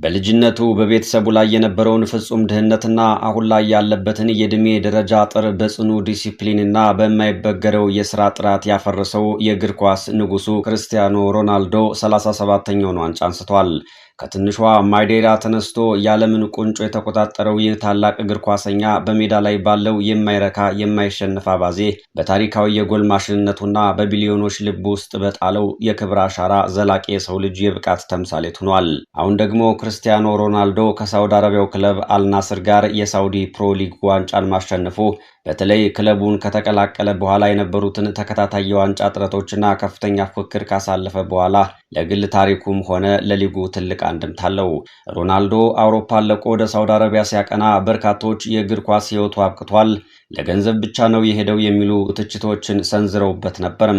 በልጅነቱ በቤተሰቡ ላይ የነበረውን ፍጹም ድህነትና አሁን ላይ ያለበትን የዕድሜ ደረጃ አጥር በጽኑ ዲሲፕሊንና በማይበገረው የሥራ ጥራት ያፈረሰው የእግር ኳስ ንጉሡ ክርስቲያኖ ሮናልዶ 37ኛውን ዋንጫ አንስቷል። ከትንሿ ማዴራ ተነስቶ የዓለምን ቁንጮ የተቆጣጠረው ይህ ታላቅ እግር ኳሰኛ በሜዳ ላይ ባለው የማይረካ የማይሸነፍ አባዜ በታሪካዊ የጎል ማሽንነቱና በቢሊዮኖች ልብ ውስጥ በጣለው የክብር አሻራ ዘላቂ የሰው ልጅ የብቃት ተምሳሌት ሆኗል። አሁን ደግሞ ክርስቲያኖ ሮናልዶ ከሳውዲ አረቢያው ክለብ አልናስር ጋር የሳውዲ ፕሮ ሊግ ዋንጫን ማሸነፉ በተለይ ክለቡን ከተቀላቀለ በኋላ የነበሩትን ተከታታይ የዋንጫ ጥረቶችና ከፍተኛ ፉክክር ካሳለፈ በኋላ ለግል ታሪኩም ሆነ ለሊጉ ትልቅ አንድምታ አለው። ሮናልዶ አውሮፓን ለቆ ወደ ሳውዲ አረቢያ ሲያቀና በርካቶች የእግር ኳስ ሕይወቱ አብቅቷል፣ ለገንዘብ ብቻ ነው የሄደው የሚሉ ትችቶችን ሰንዝረውበት ነበር።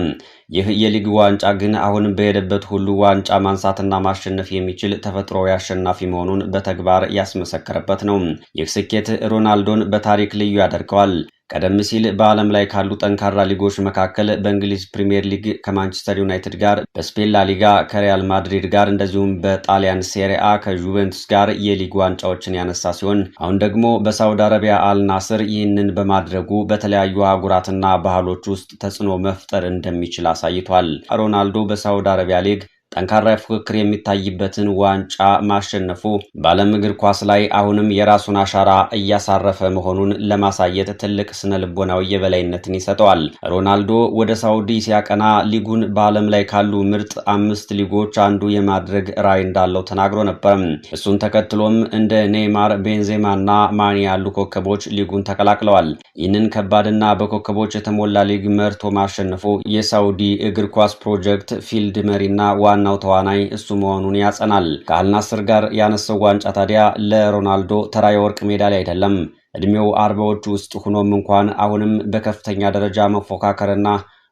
ይህ የሊግ ዋንጫ ግን አሁንም በሄደበት ሁሉ ዋንጫ ማንሳትና ማሸነፍ የሚችል ተፈጥሯዊ አሸናፊ መሆኑን በተግባር ያስመሰከረበት ነው። ይህ ስኬት ሮናልዶን በታሪክ ልዩ ያደርገዋል። ቀደም ሲል በዓለም ላይ ካሉ ጠንካራ ሊጎች መካከል በእንግሊዝ ፕሪሚየር ሊግ ከማንቸስተር ዩናይትድ ጋር፣ በስፔን ላ ሊጋ ከሪያል ማድሪድ ጋር እንደዚሁም በጣሊያን ሴሪአ ከጁቬንቱስ ጋር የሊግ ዋንጫዎችን ያነሳ ሲሆን አሁን ደግሞ በሳውዲ አረቢያ አልናስር ይህንን በማድረጉ በተለያዩ አህጉራትና ባህሎች ውስጥ ተጽዕኖ መፍጠር እንደሚችል አሳይቷል። ሮናልዶ በሳውዲ አረቢያ ሊግ ጠንካራ ፉክክር የሚታይበትን ዋንጫ ማሸነፉ በዓለም እግር ኳስ ላይ አሁንም የራሱን አሻራ እያሳረፈ መሆኑን ለማሳየት ትልቅ ስነ ልቦናዊ የበላይነትን ይሰጠዋል። ሮናልዶ ወደ ሳውዲ ሲያቀና ሊጉን በዓለም ላይ ካሉ ምርጥ 5 ሊጎች አንዱ የማድረግ ራዕይ እንዳለው ተናግሮ ነበር። እሱን ተከትሎም እንደ ኔይማር፣ ቤንዜማና ማኒ ያሉ ኮከቦች ሊጉን ተቀላቅለዋል። ይህንን ከባድና በኮከቦች የተሞላ ሊግ መርቶ ማሸነፉ የሳውዲ እግር ኳስ ፕሮጀክት ፊልድ መሪና ዋናው ተዋናይ እሱ መሆኑን ያጸናል። ከአልናስር ጋር ያነሰው ዋንጫ ታዲያ ለሮናልዶ ተራ የወርቅ ሜዳሊያ አይደለም። እድሜው 40ዎቹ ውስጥ ሆኖም እንኳን አሁንም በከፍተኛ ደረጃ መፎካከርና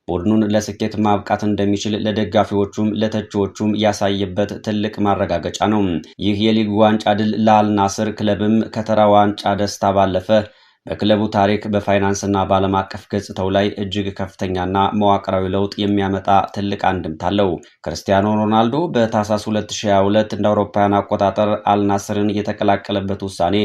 ቡድኑን ለስኬት ማብቃት እንደሚችል ለደጋፊዎቹም ለተቺዎቹም ያሳየበት ትልቅ ማረጋገጫ ነው። ይህ የሊግ ዋንጫ ድል ለአልናስር ክለብም ከተራ ዋንጫ ደስታ ባለፈ በክለቡ ታሪክ በፋይናንስና በዓለም አቀፍ ገጽታው ላይ እጅግ ከፍተኛና መዋቅራዊ ለውጥ የሚያመጣ ትልቅ አንድምታ አለው። ክርስቲያኖ ሮናልዶ በታህሳስ 2022 እንደ አውሮፓውያን አቆጣጠር አልናስርን የተቀላቀለበት ውሳኔ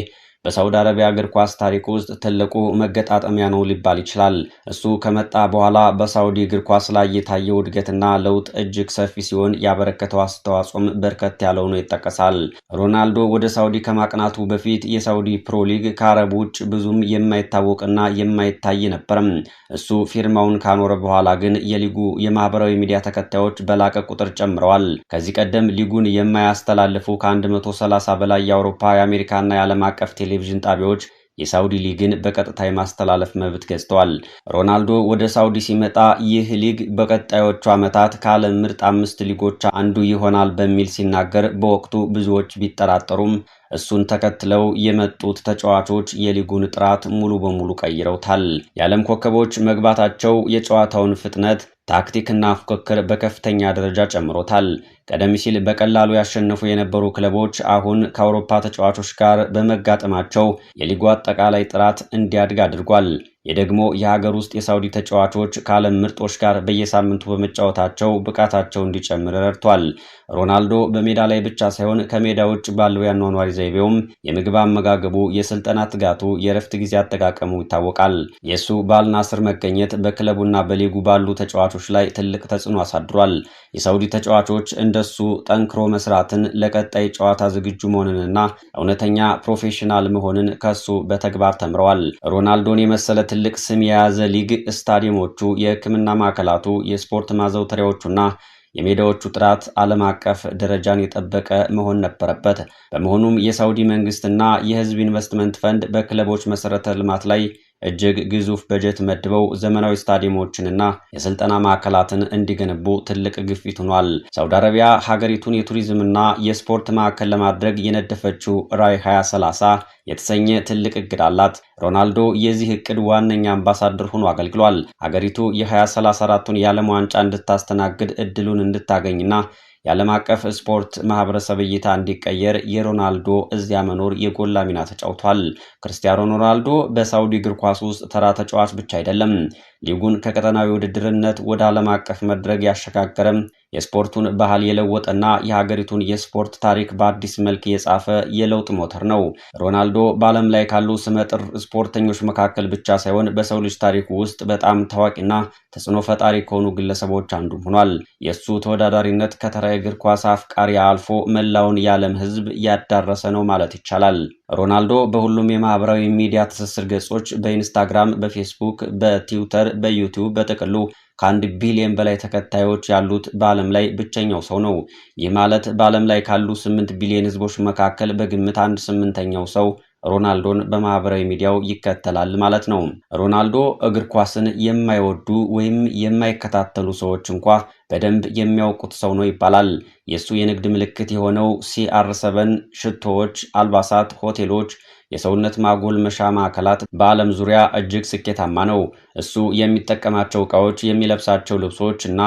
በሳውዲ አረቢያ እግር ኳስ ታሪክ ውስጥ ትልቁ መገጣጠሚያ ነው ሊባል ይችላል። እሱ ከመጣ በኋላ በሳውዲ እግር ኳስ ላይ የታየው እድገትና ለውጥ እጅግ ሰፊ ሲሆን ያበረከተው አስተዋጽኦም በርከት ያለው ነው ይጠቀሳል። ሮናልዶ ወደ ሳውዲ ከማቅናቱ በፊት የሳውዲ ፕሮ ሊግ ከአረብ ውጭ ብዙም የማይታወቅና የማይታይ ነበርም። እሱ ፊርማውን ካኖረ በኋላ ግን የሊጉ የማህበራዊ ሚዲያ ተከታዮች በላቀ ቁጥር ጨምረዋል። ከዚህ ቀደም ሊጉን የማያስተላልፉ ከ130 በላይ የአውሮፓ የአሜሪካና የዓለም አቀፍ ቴሌቪዥን ጣቢያዎች የሳውዲ ሊግን በቀጥታ የማስተላለፍ መብት ገዝተዋል። ሮናልዶ ወደ ሳውዲ ሲመጣ ይህ ሊግ በቀጣዮቹ ዓመታት ከዓለም ምርጥ 5 ሊጎች አንዱ ይሆናል በሚል ሲናገር በወቅቱ ብዙዎች ቢጠራጠሩም እሱን ተከትለው የመጡት ተጫዋቾች የሊጉን ጥራት ሙሉ በሙሉ ቀይረውታል። የዓለም ኮከቦች መግባታቸው የጨዋታውን ፍጥነት፣ ታክቲክና ፉክክር በከፍተኛ ደረጃ ጨምሮታል። ቀደም ሲል በቀላሉ ያሸነፉ የነበሩ ክለቦች አሁን ከአውሮፓ ተጫዋቾች ጋር በመጋጠማቸው የሊጉ አጠቃላይ ጥራት እንዲያድግ አድርጓል። ይህ ደግሞ የሀገር ውስጥ የሳውዲ ተጫዋቾች ከዓለም ምርጦች ጋር በየሳምንቱ በመጫወታቸው ብቃታቸው እንዲጨምር ረድቷል። ሮናልዶ በሜዳ ላይ ብቻ ሳይሆን ከሜዳ ውጭ ባለው የአኗኗር ዘይቤውም የምግብ አመጋገቡ፣ የስልጠና ትጋቱ፣ የእረፍት ጊዜ አጠቃቀሙ ይታወቃል። የእሱ በአልናስር መገኘት በክለቡና በሊጉ ባሉ ተጫዋቾች ላይ ትልቅ ተጽዕኖ አሳድሯል። የሳውዲ ተጫዋቾች እንደሱ ጠንክሮ መስራትን፣ ለቀጣይ ጨዋታ ዝግጁ መሆንንና እውነተኛ ፕሮፌሽናል መሆንን ከሱ በተግባር ተምረዋል። ሮናልዶን የመሰለ ትልቅ ስም የያዘ ሊግ፣ ስታዲየሞቹ፣ የሕክምና ማዕከላቱ፣ የስፖርት ማዘውተሪያዎቹና የሜዳዎቹ ጥራት ዓለም አቀፍ ደረጃን የጠበቀ መሆን ነበረበት። በመሆኑም የሳውዲ መንግስትና የህዝብ ኢንቨስትመንት ፈንድ በክለቦች መሰረተ ልማት ላይ እጅግ ግዙፍ በጀት መድበው ዘመናዊ ስታዲየሞችንና የስልጠና ማዕከላትን እንዲገነቡ ትልቅ ግፊት ሆኗል። ሳውዲ አረቢያ ሀገሪቱን የቱሪዝምና የስፖርት ማዕከል ለማድረግ የነደፈችው ራዕይ 2030 የተሰኘ ትልቅ እቅድ አላት። ሮናልዶ የዚህ እቅድ ዋነኛ አምባሳደር ሆኖ አገልግሏል። ሀገሪቱ የ2034ቱን የዓለም ዋንጫ እንድታስተናግድ እድሉን እንድታገኝና የዓለም አቀፍ ስፖርት ማህበረሰብ እይታ እንዲቀየር የሮናልዶ እዚያ መኖር የጎላ ሚና ተጫውቷል። ክርስቲያኖ ሮናልዶ በሳውዲ እግር ኳስ ውስጥ ተራ ተጫዋች ብቻ አይደለም። ሊጉን ከቀጠናዊ ውድድርነት ወደ ዓለም አቀፍ መድረክ ያሸጋገረም የስፖርቱን ባህል የለወጠና የሀገሪቱን የስፖርት ታሪክ በአዲስ መልክ የጻፈ የለውጥ ሞተር ነው። ሮናልዶ በዓለም ላይ ካሉ ስመጥር ስፖርተኞች መካከል ብቻ ሳይሆን በሰው ልጅ ታሪክ ውስጥ በጣም ታዋቂና ተጽዕኖ ፈጣሪ ከሆኑ ግለሰቦች አንዱ ሆኗል። የእሱ ተወዳዳሪነት ከተራ እግር ኳስ አፍቃሪ አልፎ መላውን የዓለም ሕዝብ ያዳረሰ ነው ማለት ይቻላል። ሮናልዶ በሁሉም የማህበራዊ ሚዲያ ትስስር ገጾች በኢንስታግራም፣ በፌስቡክ፣ በትዊተር፣ በዩቲዩብ በጥቅሉ ከ1 ቢሊዮን በላይ ተከታዮች ያሉት በዓለም ላይ ብቸኛው ሰው ነው። ይህ ማለት በዓለም ላይ ካሉ 8 ቢሊዮን ህዝቦች መካከል በግምት 1/8ኛው ሰው ሮናልዶን በማህበራዊ ሚዲያው ይከተላል ማለት ነው። ሮናልዶ እግር ኳስን የማይወዱ ወይም የማይከታተሉ ሰዎች እንኳ በደንብ የሚያውቁት ሰው ነው ይባላል። የእሱ የንግድ ምልክት የሆነው CR7 ሽቶዎች፣ አልባሳት፣ ሆቴሎች፣ የሰውነት ማጎልመሻ ማዕከላት በዓለም ዙሪያ እጅግ ስኬታማ ነው። እሱ የሚጠቀማቸው ዕቃዎች፣ የሚለብሳቸው ልብሶች እና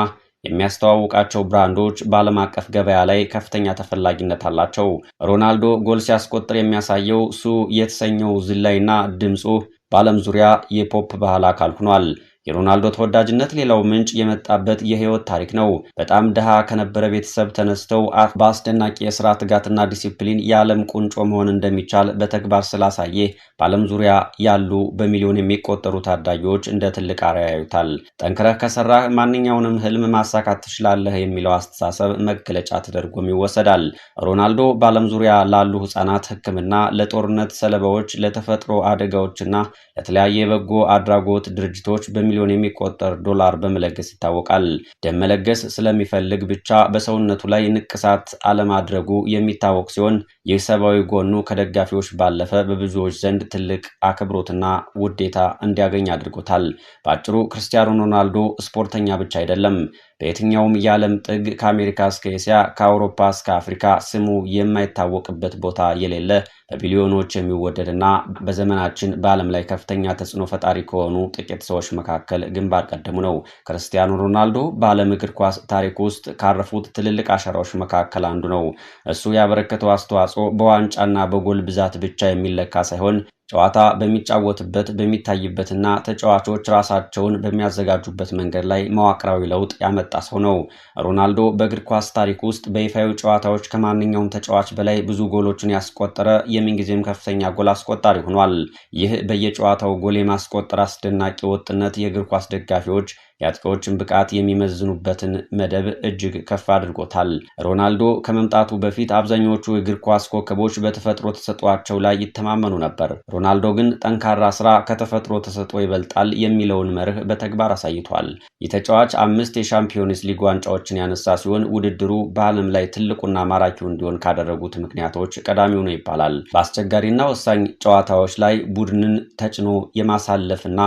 የሚያስተዋውቃቸው ብራንዶች በዓለም አቀፍ ገበያ ላይ ከፍተኛ ተፈላጊነት አላቸው። ሮናልዶ ጎል ሲያስቆጥር የሚያሳየው ሱ የተሰኘው ዝላይና ድምፁ በዓለም ዙሪያ የፖፕ ባህል አካል ሆኗል። የሮናልዶ ተወዳጅነት ሌላው ምንጭ የመጣበት የህይወት ታሪክ ነው። በጣም ድሃ ከነበረ ቤተሰብ ተነስተው በአስደናቂ የስራ ትጋትና ዲሲፕሊን የዓለም ቁንጮ መሆን እንደሚቻል በተግባር ስላሳየ በዓለም ዙሪያ ያሉ በሚሊዮን የሚቆጠሩ ታዳጊዎች እንደ ትልቅ አርአያ ያዩታል። ጠንክረህ ከሰራህ ማንኛውንም ህልም ማሳካት ትችላለህ የሚለው አስተሳሰብ መገለጫ ተደርጎም ይወሰዳል። ሮናልዶ በዓለም ዙሪያ ላሉ ህጻናት ሕክምና፣ ለጦርነት ሰለባዎች፣ ለተፈጥሮ አደጋዎችና ለተለያየ የበጎ አድራጎት ድርጅቶች በሚሊዮን የሚቆጠር ዶላር በመለገስ ይታወቃል። ደም መለገስ ስለሚፈልግ ብቻ በሰውነቱ ላይ ንቅሳት አለማድረጉ የሚታወቅ ሲሆን ይህ ሰብአዊ ጎኑ ከደጋፊዎች ባለፈ በብዙዎች ዘንድ ትልቅ አክብሮትና ውዴታ እንዲያገኝ አድርጎታል። በአጭሩ ክርስቲያኖ ሮናልዶ ስፖርተኛ ብቻ አይደለም። በየትኛውም የዓለም ጥግ ከአሜሪካ እስከ እስያ፣ ከአውሮፓ እስከ አፍሪካ ስሙ የማይታወቅበት ቦታ የሌለ በቢሊዮኖች የሚወደድና በዘመናችን በዓለም ላይ ከፍተኛ ተጽዕኖ ፈጣሪ ከሆኑ ጥቂት ሰዎች መካከል ግንባር ቀደሙ ነው። ክርስቲያኖ ሮናልዶ በዓለም እግር ኳስ ታሪክ ውስጥ ካረፉት ትልልቅ አሻራዎች መካከል አንዱ ነው። እሱ ያበረከተው አስተዋጽኦ በዋንጫና በጎል ብዛት ብቻ የሚለካ ሳይሆን ጨዋታ በሚጫወትበት በሚታይበትና ተጫዋቾች ራሳቸውን በሚያዘጋጁበት መንገድ ላይ መዋቅራዊ ለውጥ ያመጣ ሰው ነው። ሮናልዶ በእግር ኳስ ታሪክ ውስጥ በይፋዊ ጨዋታዎች ከማንኛውም ተጫዋች በላይ ብዙ ጎሎችን ያስቆጠረ የምንጊዜም ከፍተኛ ጎል አስቆጣሪ ሆኗል። ይህ በየጨዋታው ጎል የማስቆጠር አስደናቂ ወጥነት የእግር ኳስ ደጋፊዎች የአጥቂዎችን ብቃት የሚመዝኑበትን መደብ እጅግ ከፍ አድርጎታል። ሮናልዶ ከመምጣቱ በፊት አብዛኞቹ የእግር ኳስ ኮከቦች በተፈጥሮ ተሰጥኦአቸው ላይ ይተማመኑ ነበር። ሮናልዶ ግን ጠንካራ ስራ ከተፈጥሮ ተሰጥኦ ይበልጣል የሚለውን መርህ በተግባር አሳይቷል። የተጫዋች 5 የሻምፒዮንስ ሊግ ዋንጫዎችን ያነሳ ሲሆን ውድድሩ በዓለም ላይ ትልቁና ማራኪው እንዲሆን ካደረጉት ምክንያቶች ቀዳሚው ነው ይባላል። በአስቸጋሪና ወሳኝ ጨዋታዎች ላይ ቡድንን ተጭኖ የማሳለፍና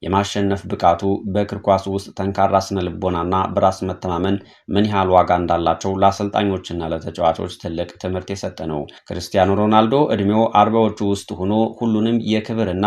የማሸነፍ ብቃቱ በእግር ኳስ ውስጥ ጠንካራ ስነ ልቦናና በራስ መተማመን ምን ያህል ዋጋ እንዳላቸው ለአሰልጣኞችና ለተጫዋቾች ትልቅ ትምህርት የሰጠ ነው። ክርስቲያኖ ሮናልዶ ዕድሜው 40ዎቹ ውስጥ ሆኖ ሁሉንም የክብርና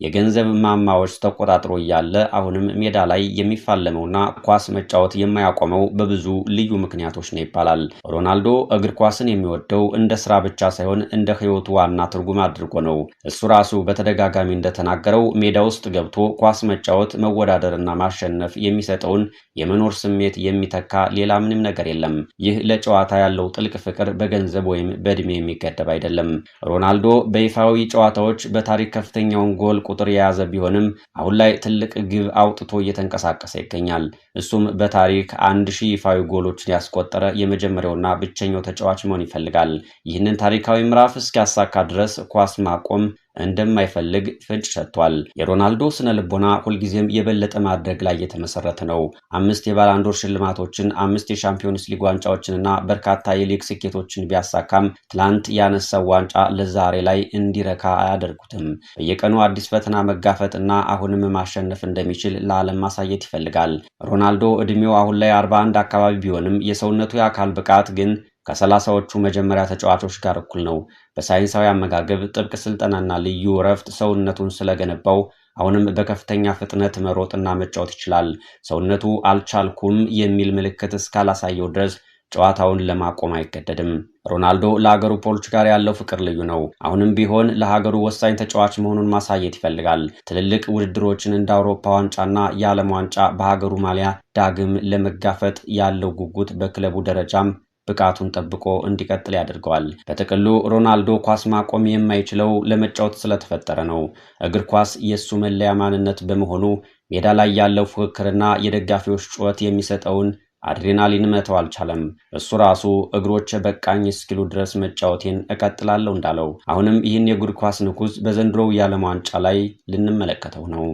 የገንዘብ ማማዎች ተቆጣጥሮ እያለ አሁንም ሜዳ ላይ የሚፋለመውና ኳስ መጫወት የማያቆመው በብዙ ልዩ ምክንያቶች ነው ይባላል። ሮናልዶ እግር ኳስን የሚወደው እንደ ስራ ብቻ ሳይሆን እንደ ሕይወቱ ዋና ትርጉም አድርጎ ነው። እሱ ራሱ በተደጋጋሚ እንደተናገረው ሜዳ ውስጥ ገብቶ ኳስ መጫወት፣ መወዳደርና ማሸነፍ የሚሰጠውን የመኖር ስሜት የሚተካ ሌላ ምንም ነገር የለም። ይህ ለጨዋታ ያለው ጥልቅ ፍቅር በገንዘብ ወይም በዕድሜ የሚገደብ አይደለም። ሮናልዶ በይፋዊ ጨዋታዎች በታሪክ ከፍተኛውን ጎል ቁጥር የያዘ ቢሆንም አሁን ላይ ትልቅ ግብ አውጥቶ እየተንቀሳቀሰ ይገኛል። እሱም በታሪክ 1000 ይፋዊ ጎሎችን ያስቆጠረ የመጀመሪያውና ብቸኛው ተጫዋች መሆን ይፈልጋል። ይህንን ታሪካዊ ምዕራፍ እስኪያሳካ ድረስ ኳስ ማቆም እንደማይፈልግ ፍንጭ ሰጥቷል። የሮናልዶ ስነ ልቦና ሁልጊዜም የበለጠ ማድረግ ላይ የተመሰረተ ነው። 5 የባላንዶር ሽልማቶችን፣ 5 የሻምፒዮንስ ሊግ ዋንጫዎችንና በርካታ የሊግ ስኬቶችን ቢያሳካም ትላንት ያነሳው ዋንጫ ለዛሬ ላይ እንዲረካ አያደርጉትም። በየቀኑ አዲስ ፈተና መጋፈጥና አሁንም ማሸነፍ እንደሚችል ለዓለም ማሳየት ይፈልጋል። ሮናልዶ ዕድሜው አሁን ላይ 41 አካባቢ ቢሆንም የሰውነቱ የአካል ብቃት ግን ከ30ዎቹ መጀመሪያ ተጫዋቾች ጋር እኩል ነው። በሳይንሳዊ አመጋገብ፣ ጥብቅ ስልጠናና ልዩ እረፍት ሰውነቱን ስለገነባው አሁንም በከፍተኛ ፍጥነት መሮጥና መጫወት ይችላል። ሰውነቱ አልቻልኩም የሚል ምልክት እስካላሳየው ድረስ ጨዋታውን ለማቆም አይገደድም። ሮናልዶ ለሀገሩ ፖርቹጋል ያለው ፍቅር ልዩ ነው። አሁንም ቢሆን ለሀገሩ ወሳኝ ተጫዋች መሆኑን ማሳየት ይፈልጋል። ትልልቅ ውድድሮችን እንደ አውሮፓ ዋንጫና የዓለም ዋንጫ በሀገሩ ማሊያ ዳግም ለመጋፈጥ ያለው ጉጉት በክለቡ ደረጃም ብቃቱን ጠብቆ እንዲቀጥል ያደርገዋል። በጥቅሉ ሮናልዶ ኳስ ማቆም የማይችለው ለመጫወት ስለተፈጠረ ነው። እግር ኳስ የእሱ መለያ ማንነት በመሆኑ ሜዳ ላይ ያለው ፉክክርና የደጋፊዎች ጩኸት የሚሰጠውን አድሬናሊን መተው አልቻለም። እሱ ራሱ እግሮች በቃኝ እስኪሉ ድረስ መጫወቴን እቀጥላለሁ እንዳለው አሁንም ይህን የእግር ኳስ ንጉሥ በዘንድሮው የዓለም ዋንጫ ላይ ልንመለከተው ነው።